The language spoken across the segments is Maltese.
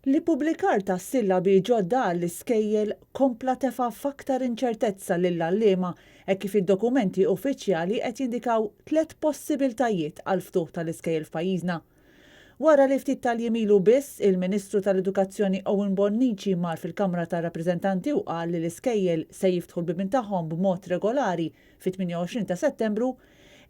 Li pubblikar ta' sillabi ġodda għall-iskejjel kompla tefa' f'aktar inċertezza lill-għalliema hekk kif id-dokumenti uffiċjali qed jindikaw 3 possibiltajiet għal ftuħ tal-iskejjel f'pajjiżna. Wara li ftit tal-jimilu biss, il-Ministru tal-Edukazzjoni Owen Bonnici mar fil-Kamra tar-Rappreżentanti u qal li l-iskejjel se jiftħu l-bibien tagħhom b'mod regolari fit-28 ta' Settembru.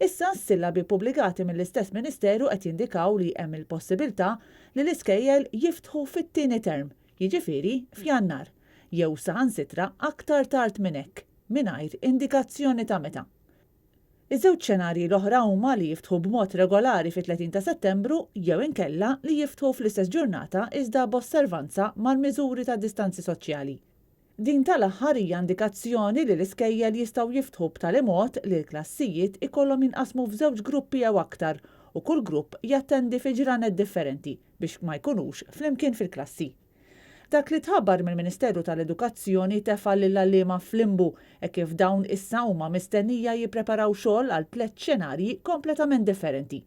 Issa s-sillabi pubblikati mill-istess Ministeru qed jindikaw li hemm il-possibilità li l-iskejjel jiftħu fit-tieni term, jiġifieri f'Jannar, jew saħansitra aktar tard minn hekk, mingħajr indikazzjoni ta' meta. Iż-żewġ xenarji l-oħra huma li jiftħu b'mod regolari fit-30 ta' Settembru jew inkella li jiftħu fl-istess ġurnata iżda b'osservanza mal-miżuri ta' distanzi soċjali. Din tal-aħħar hija indikazzjoni li l-iskejjel jistgħu jiftħu b'tali mod li l-klassijiet ikollhom jinqasmu f'żewġ gruppi jew aktar u kull grupp jattendi fi ġranet differenti biex ma jkunux flimkien fil-klassi. Dak li tħabbar mill-Ministeru tal-Edukazzjoni tefa' lill-għalliema f'limbu hekk kif dawn issa huma mistennija jippreparaw xogħol għal 3 xenarji kompletament differenti.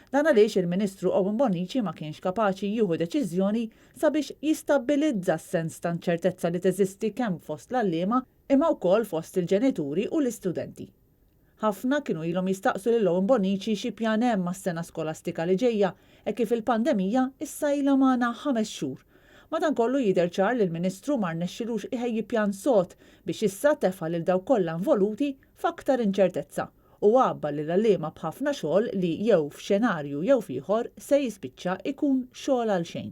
Dan għaliex il-Ministru Owen Bonnici ma kienx kapaċi jieħu deċiżjoni sabiex jistabbilizza s-sens ta' inċertezza li teżisti kemm fost l-għalliema imma wkoll fost il-ġenituri u l-istudenti. Ħafna kienu ilhom jistaqsu lil Owen Bonnici xi pjan hemm mas-sena skolastika li ġejja hekk kif il-pandemija issa ilha magħna 5 xhur. Madankollu jidher ċar li l-Ministru ma rnexxilux iħejji pjan sod biex issa tefa' lil dawk kollha involuti f'aktar inċertezza u għabba li l-għalliema b'ħafna xogħol li jew f'xenarju jew f'ieħor se jispiċċa ikun xogħol għal xejn.